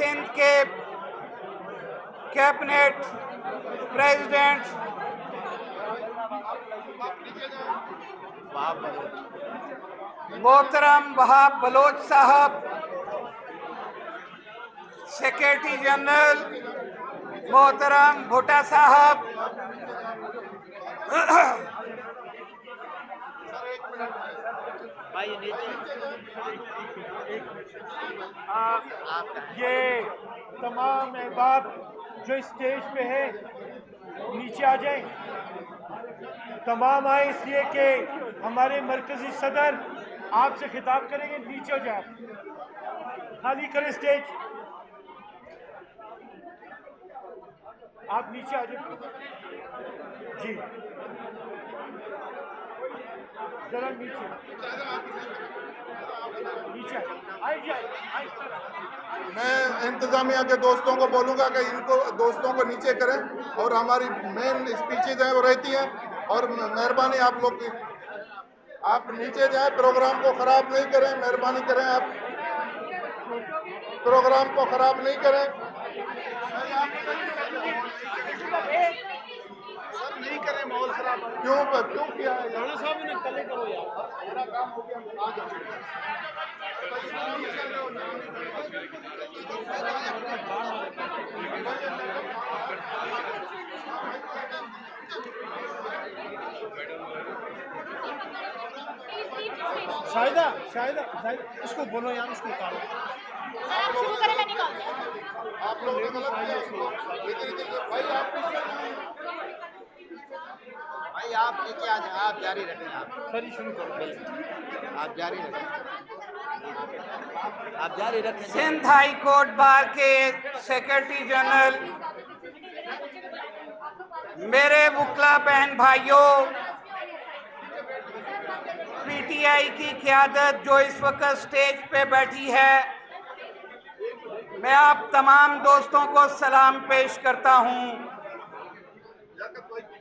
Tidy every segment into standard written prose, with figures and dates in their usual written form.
सिंध के cabinet president मोहतरम Wahab Bloch साहब, सेक्रेटरी जनरल मोहतरम भुट्टा साहब, ये तमाम अहबाब जो स्टेज पे है नीचे आ जाएं। तमाम आए इसलिए कि हमारे मरकजी सदर आपसे खिताब करेंगे। नीचे हो जाए, खाली करें स्टेज। आप नीचे आ जाए जी, जरा नीचे नीचे आइए आइए। मैं इंतजामिया के दोस्तों को बोलूँगा कि इनको दोस्तों को नीचे करें और हमारी मेन स्पीचेज हैं वो रहती हैं, और मेहरबानी आप लोग की आप नीचे जाएं, प्रोग्राम को ख़राब नहीं करें, मेहरबानी करें, आप प्रोग्राम को ख़राब नहीं करें। सर नहीं करें, माहौल खराब क्यों किया है? राणा साहब ने तले करो यार, मेरा काम हो गया, आ जाओ। शाहिदा शाहिदा उसको बोलो यार, उसको निकालो। आप शुरू करें, मैं निकालती हूं। आप लोग भाई आप नीचे आ जाए, आप जारी रखें। आप सर शुरू करो, आप जारी रखें, आप जारी रखें। सिंध हाई कोर्ट बार के सेक्रेटरी जनरल, मेरे वकला बहन भाइयों, पीटीआई की क़यादत जो इस वक्त स्टेज पे बैठी है, मैं आप तमाम दोस्तों को सलाम पेश करता हूं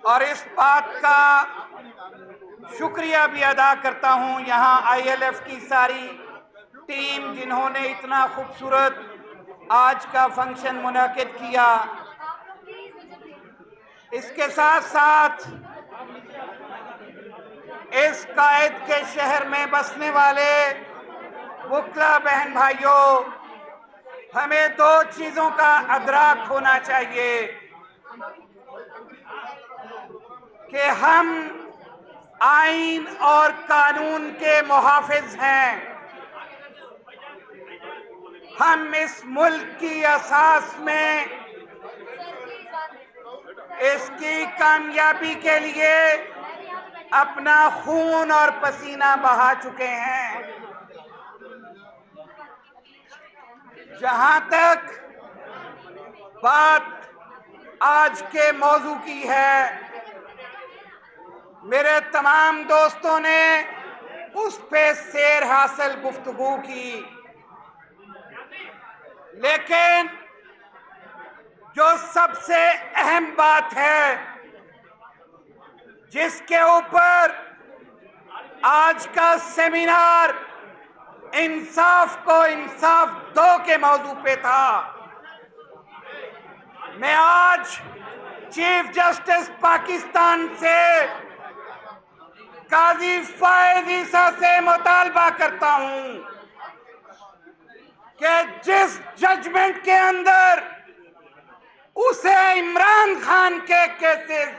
और इस बात का शुक्रिया भी अदा करता हूं यहां आईएलएफ की सारी टीम जिन्होंने इतना खूबसूरत आज का फंक्शन मुनाकिद किया। इसके साथ साथ इस कायद के शहर में बसने वाले वकला बहन भाइयों, हमें दो चीजों का अदराक होना चाहिए कि हम आइन और कानून के मुहाफिज हैं। हम इस मुल्क की असास में इसकी कामयाबी के लिए अपना खून और पसीना बहा चुके हैं। जहां तक बात आज के मौजू की है, मेरे तमाम दोस्तों ने उस पे सैर हासिल गुफ्तगू की, लेकिन जो सबसे अहम बात है जिसके ऊपर आज का सेमिनार इंसाफ को इंसाफ दो के मौजू पे था, मैं आज चीफ जस्टिस पाकिस्तान से काजी फायज ईसा से मुतालबा करता हूं कि जिस जजमेंट के अंदर उसे इमरान खान के केसेस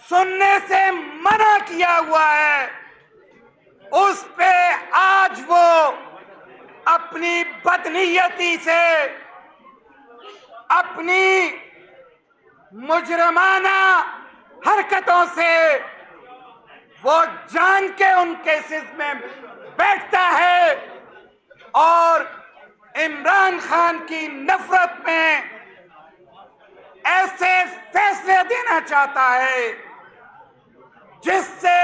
सुनने से मना किया हुआ है, उस पे आज वो अपनी बदनीयती से, अपनी मुजरमाना हरकतों से वो जान के उन केसेस में बैठता है और इमरान खान की नफरत में ऐसे फैसले देना चाहता है जिससे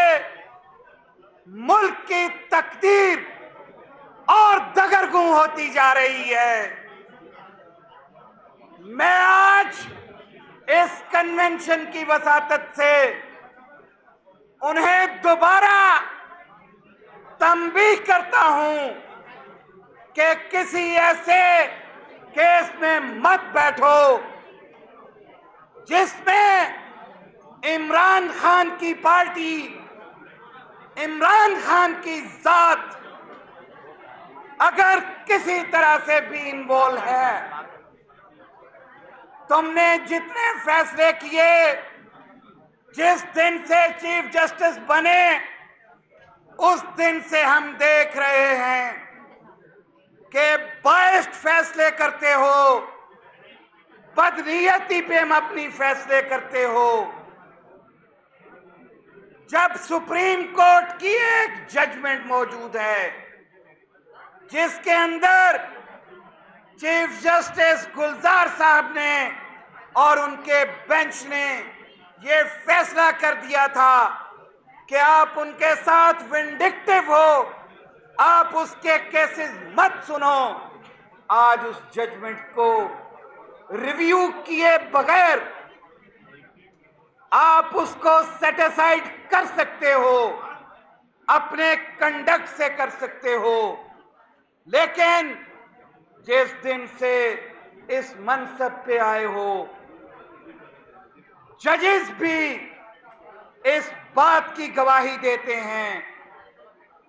मुल्क की तकदीर और दगरगू होती जा रही है। मैं आज इस कन्वेंशन की वसातत से उन्हें दोबारा तंबीह करता हूं कि किसी ऐसे के उसमें मत बैठो जिसमें इमरान खान की पार्टी, इमरान खान की जात अगर किसी तरह से भी इन्वॉल्व है। तुमने जितने फैसले किए, जिस दिन से चीफ जस्टिस बने उस दिन से हम देख रहे हैं कि बायस्ड फैसले करते हो, बदनीयती पे मबनी फैसले करते हो। जब सुप्रीम कोर्ट की एक जजमेंट मौजूद है जिसके अंदर चीफ जस्टिस गुलजार साहब ने और उनके बेंच ने ये फैसला कर दिया था कि आप उनके साथ विंडिक्टिव हो, आप उसके केसेस मत सुनो, आज उस जजमेंट को रिव्यू किए बगैर आप उसको सेट असाइड कर सकते हो, अपने कंडक्ट से कर सकते हो। लेकिन जिस दिन से इस मनसब पे आए हो, जजेस भी इस बात की गवाही देते हैं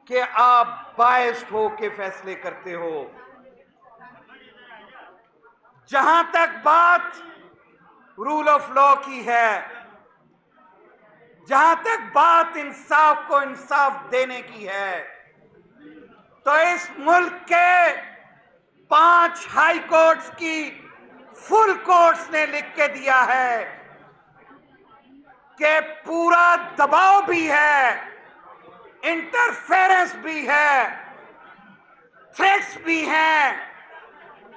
कि आप बायस्ड हो के फैसले करते हो। जहां तक बात रूल ऑफ लॉ की है, जहां तक बात इंसाफ को इंसाफ देने की है, तो इस मुल्क के 5 हाई कोर्ट्स की फुल कोर्ट्स ने लिख के दिया है कि पूरा दबाव भी है, इंटरफेरेंस भी है, थ्रेट्स भी हैं।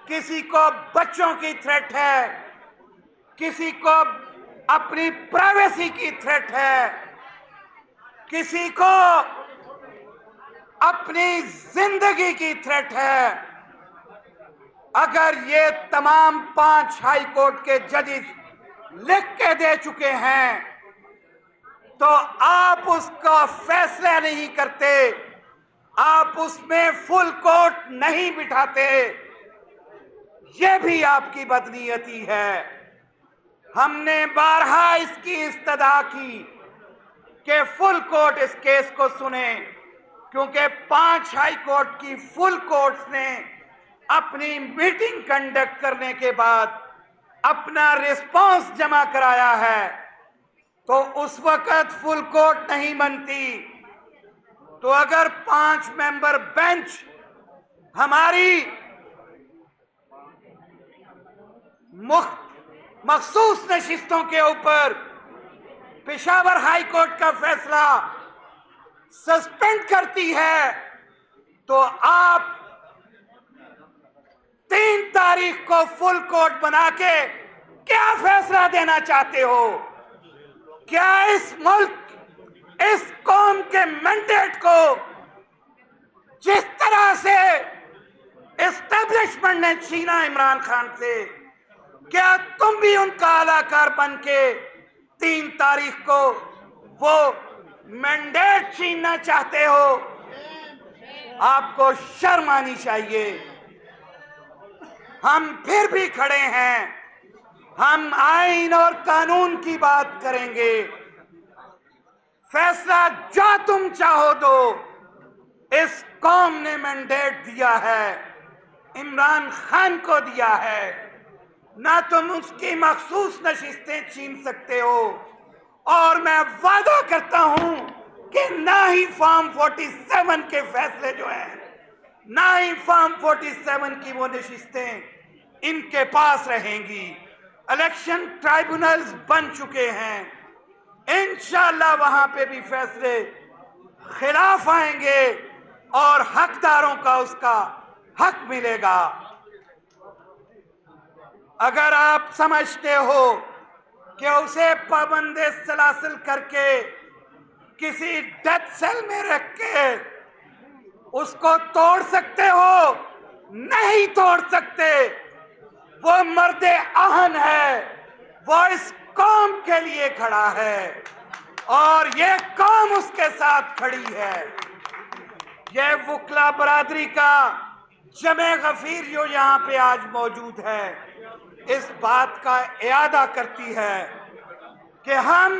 किसी को बच्चों की थ्रेट है, किसी को अपनी प्राइवेसी की थ्रेट है, किसी को अपनी जिंदगी की थ्रेट है। अगर ये तमाम 5 हाई कोर्ट के जजेस लिख के दे चुके हैं तो आप उसका फैसला नहीं करते, आप उसमें फुल कोर्ट नहीं बिठाते। ये भी आपकी बदनीयती है। हमने बारहा इसकी इस्तदा की कि फुल कोर्ट इस केस को सुने, क्योंकि 5 हाई कोर्ट की फुल कोर्ट्स ने अपनी मीटिंग कंडक्ट करने के बाद अपना रिस्पांस जमा कराया है। तो उस वक्त फुल कोर्ट नहीं बनती। तो अगर 5 मेंबर बेंच हमारी मखसूस नशिस्तों के ऊपर पेशावर हाई कोर्ट का फैसला सस्पेंड करती है, तो आप 3 तारीख को फुल कोर्ट बना के क्या फैसला देना चाहते हो? क्या इस मुल्क, इस कौम के मैंडेट को जिस तरह से एस्टेब्लिशमेंट ने छीना इमरान खान से, क्या तुम भी उनका अलाकार बन के 3 तारीख को वो मैंडेट छीनना चाहते हो? आपको शर्म आनी चाहिए। हम फिर भी खड़े हैं, हम आईन और कानून की बात करेंगे। फैसला जो तुम चाहो दो, इस कौम ने मैंडेट दिया है, इमरान खान को दिया है। ना तुम उसकी मखसूस नशिस्तें छीन सकते हो, और मैं वादा करता हूं कि ना ही फॉर्म 47 के फैसले जो हैं, ना ही फॉर्म 47 की वो नशिस्तें इनके पास रहेंगी। इलेक्शन ट्राइब्यूनल्स बन चुके हैं, इंशाअल्लाह वहां पे भी फैसले खिलाफ आएंगे और हकदारों का उसका हक मिलेगा। अगर आप समझते हो कि उसे पाबंदे सलासिल करके किसी डेथ सेल में रख के उसको तोड़ सकते हो, नहीं तोड़ सकते। वो मर्दे आहन है, वो इस कौम के लिए खड़ा है और ये कौम उसके साथ खड़ी है। ये वकला बरादरी का जमे गफीर जो यहाँ पे आज मौजूद है, इस बात का इयादा करती है कि हम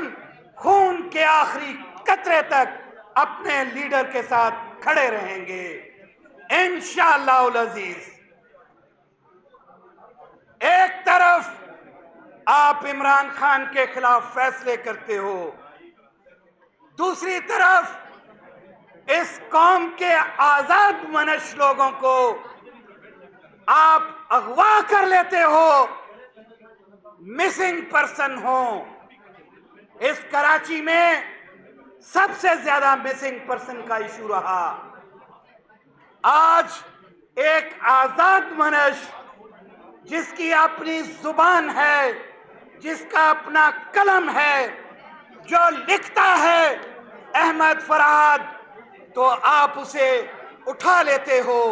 खून के आखिरी कतरे तक अपने लीडर के साथ खड़े रहेंगे इंशाअल्लाह अजीज। एक तरफ आप इमरान खान के खिलाफ फैसले करते हो, दूसरी तरफ इस कौम के आजाद मनश लोगों को आप अगवा कर लेते हो, मिसिंग पर्सन हो। इस कराची में सबसे ज्यादा मिसिंग पर्सन का इशू रहा। आज एक आजाद मनश जिसकी अपनी जुबान है, जिसका अपना कलम है, जो लिखता है अहमद फरहाद, तो आप उसे उठा लेते हो,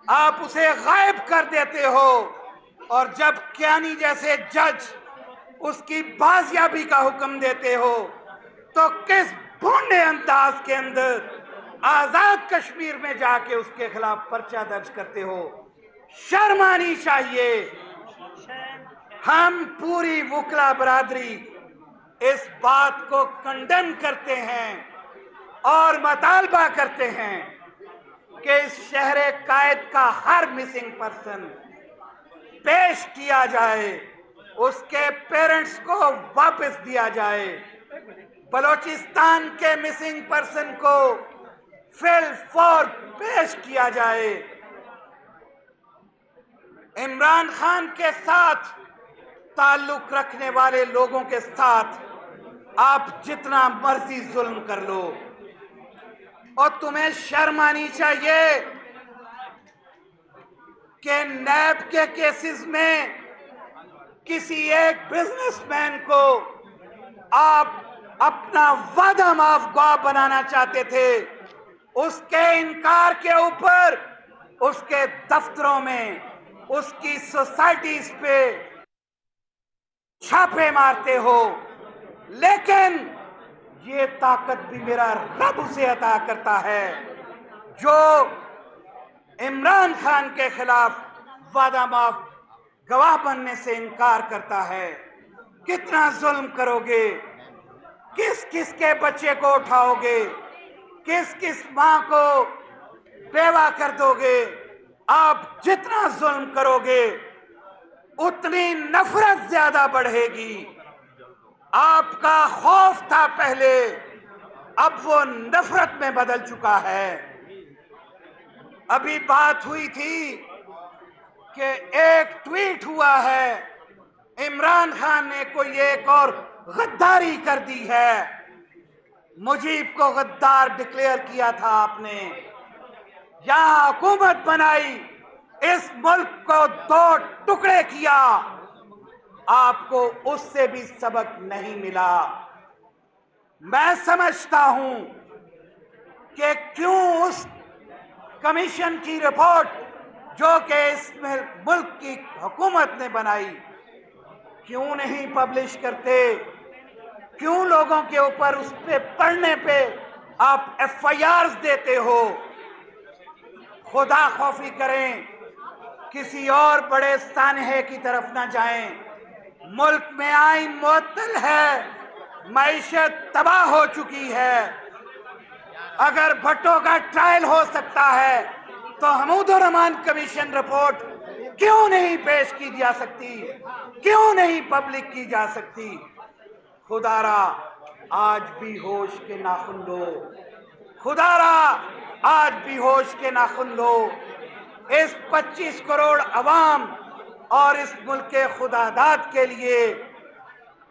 आप उसे गायब कर देते हो, और जब कियानी जैसे जज उसकी बाजियाबी का हुक्म देते हो तो किस भोंडे अंदाज के अंदर आजाद कश्मीर में जाके उसके खिलाफ पर्चा दर्ज करते हो। शर्म आनी चाहिए। हम पूरी वकला बरादरी इस बात को कंडेम करते हैं और मुतालबा करते हैं कि इस शहर कायद का हर मिसिंग पर्सन पेश किया जाए, उसके पेरेंट्स को वापस दिया जाए। बलोचिस्तान के मिसिंग पर्सन को फिल फॉर पेश किया जाए। इमरान खान के साथ ताल्लुक रखने वाले लोगों के साथ आप जितना मर्जी जुल्म कर लो, और तुम्हें शर्म आनी चाहिए कि नैब के केसेस में किसी एक बिजनेसमैन को आप अपना वादा माफ गवाह बनाना चाहते थे, उसके इनकार के ऊपर उसके दफ्तरों में, उसकी सोसाइटीज पे छापे मारते हो। लेकिन ये ताकत भी मेरा रब उसे अता करता है जो इमरान खान के खिलाफ वादा माफ गवाह बनने से इनकार करता है। कितना जुल्म करोगे? किस किस के बच्चे को उठाओगे? किस किस मां को बेवा कर दोगे? आप जितना जुल्म करोगे उतनी नफरत ज्यादा बढ़ेगी। आपका खौफ था पहले, अब वो नफरत में बदल चुका है। अभी बात हुई थी कि एक ट्वीट हुआ है, इमरान खान ने कोई एक और गद्दारी कर दी है। मुजीब को गद्दार डिक्लेयर किया था आपने, यहां हुकूमत बनाई, इस मुल्क को दो टुकड़े किया, आपको उससे भी सबक नहीं मिला। मैं समझता हूं कि क्यों उस कमीशन की रिपोर्ट जो कि इस मुल्क की हुकूमत ने बनाई, क्यों नहीं पब्लिश करते? क्यों लोगों के ऊपर उस पे पढ़ने पे आप FIRs देते हो? खुदा खौफी करें, किसी और बड़े सानहे की तरफ ना जाएं। मुल्क में आईन मुअत्तल है, मईशत तबाह हो चुकी है। अगर भट्टो का ट्रायल हो सकता है तो हमीदुर रहमान कमीशन रिपोर्ट क्यों नहीं पेश की जा सकती? क्यों नहीं पब्लिक की जा सकती? खुदारा आज भी होश के नाखुन लो, खुदारा आज भी होश के नाखुन लो। इस 25 करोड़ अवाम और इस मुल्क के खुदादाद के लिए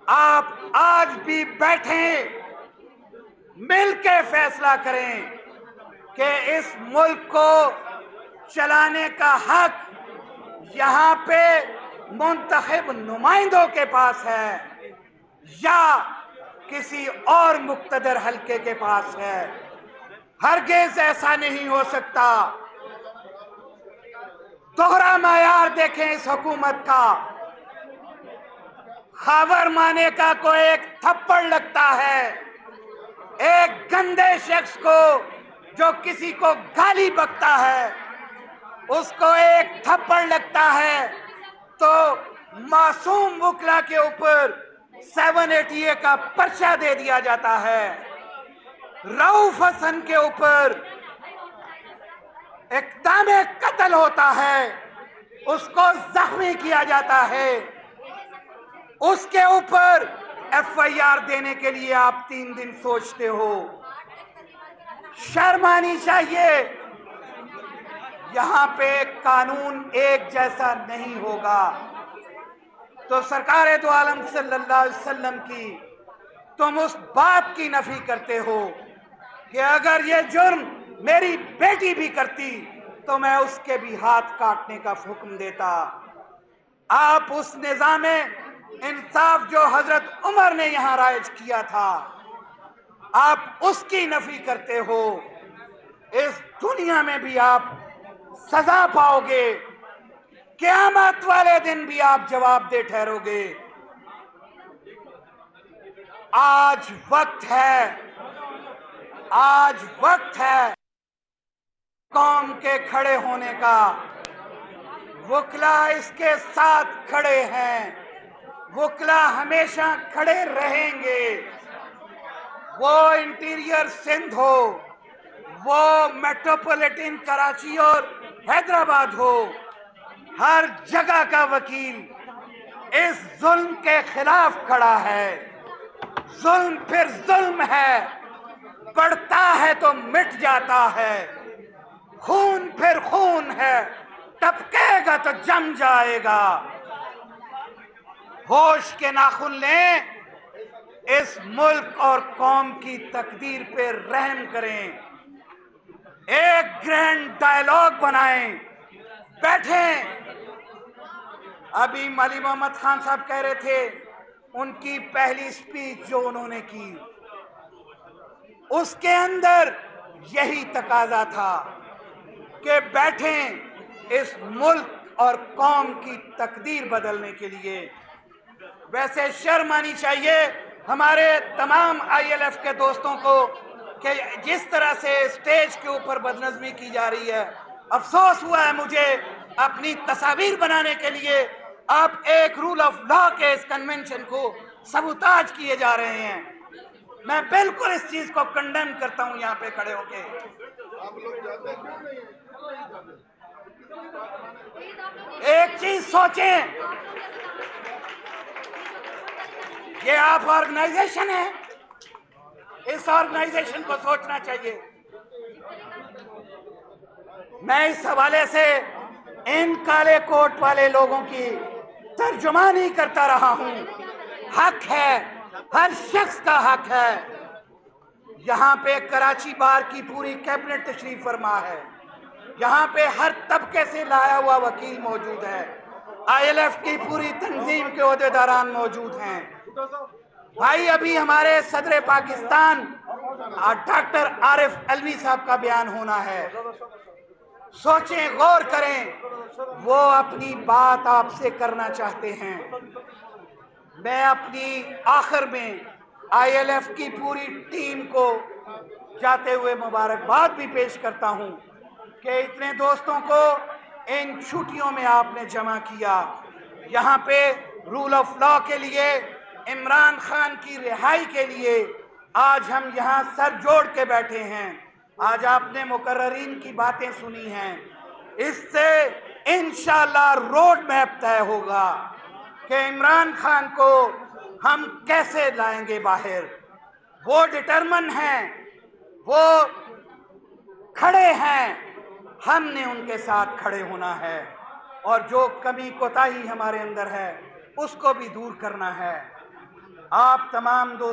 आप आज भी बैठें, मिल के फैसला करें कि इस मुल्क को चलाने का हक यहाँ पे मुंतखब नुमाइंदों के पास है या किसी और मुक्तदर हल्के के पास है। हरगिज़ ऐसा नहीं हो सकता। दोहरा मायार देखें इस हुकूमत का। खावर माने का कोई एक थप्पड़ लगता है, एक गंदे शख्स को जो किसी को गाली बकता है, उसको एक थप्पड़ लगता है तो मासूम वकला के ऊपर 780 का पर्चा दे दिया जाता है। रऊफ हसन के ऊपर इक़दाम कत्ल होता है, उसको जख्मी किया जाता है, उसके ऊपर FIR देने के लिए आप 3 दिन सोचते हो। शर्म आनी चाहिए। यहां पे कानून एक जैसा नहीं होगा। तो सरकार दो आलम सल्लल्लाहु अलैहि वसल्लम की तुम उस बात की नफी करते हो कि अगर ये जुर्म मेरी बेटी भी करती तो मैं उसके भी हाथ काटने का हुक्म देता। आप उस निजाम इंसाफ जो हजरत उमर ने यहां राइज किया था, आप उसकी नफी करते हो। इस दुनिया में भी आप सजा पाओगे, क़यामत वाले दिन भी आप जवाबदेह ठहरोगे। आज वक्त है कौम के खड़े होने का। वकला इसके साथ खड़े हैं, वकला हमेशा खड़े रहेंगे। वो इंटीरियर सिंध हो, वो मेट्रोपॉलिटन कराची और हैदराबाद हो, हर जगह का वकील इस जुल्म के खिलाफ खड़ा है। जुल्म फिर जुल्म है, बढ़ता है तो मिट जाता है। खून फिर खून है, टपकेगा तो जम जाएगा। होश के नाखून लें, इस मुल्क और कौम की तकदीर पे रहम करें। एक ग्रैंड डायलॉग बनाएं, बैठें। अभी मली मोहम्मद खान साहब कह रहे थे, उनकी पहली स्पीच जो उन्होंने की, उसके अंदर यही तकाजा था कि बैठें इस मुल्क और कौम की तकदीर बदलने के लिए। वैसे शर्म आनी चाहिए हमारे तमाम ILF के दोस्तों को कि जिस तरह से स्टेज के ऊपर बदनज़मी की जा रही है। अफसोस हुआ है मुझे, अपनी तस्वीर बनाने के लिए आप एक रूल ऑफ लॉ के इस कन्वेंशन को सबूताज किए जा रहे हैं। मैं बिल्कुल इस चीज को कंडेम करता हूं यहाँ पे खड़े होके। आप लोग जाते क्यों नहीं हैं? एक चीज सोचें, ये आप ऑर्गेनाइजेशन है, इस ऑर्गेनाइजेशन को सोचना चाहिए। मैं इस हवाले से इन काले कोट वाले लोगों की तर्जुमानी करता रहा हूं। हक है, हर शख्स का हक है। यहाँ पे कराची बार की पूरी कैबिनेट तशरीफ फरमा है, यहाँ पे हर तबके से लाया हुआ वकील मौजूद है, ILF की पूरी तंजीम के ओहदेदारान मौजूद हैं। भाई अभी हमारे सदर पाकिस्तान डॉक्टर आरिफ अलवी साहब का बयान होना है। सोचें, गौर करें, वो अपनी बात आपसे करना चाहते हैं। मैं अपनी आखिर में ILF की पूरी टीम को जाते हुए मुबारकबाद भी पेश करता हूं कि इतने दोस्तों को इन छुट्टियों में आपने जमा किया। यहाँ पे रूल ऑफ लॉ के लिए, इमरान खान की रिहाई के लिए आज हम यहाँ सर जोड़ के बैठे हैं। आज आपने मुकर्ररीन की बातें सुनी हैं, इससे इंशाअल्लाह रोड मैप तय होगा कि इमरान खान को हम कैसे लाएंगे बाहर। वो डिटरमिन हैं, वो खड़े हैं, हमने उनके साथ खड़े होना है और जो कमी कोताही हमारे अंदर है उसको भी दूर करना है। आप तमाम दोस्त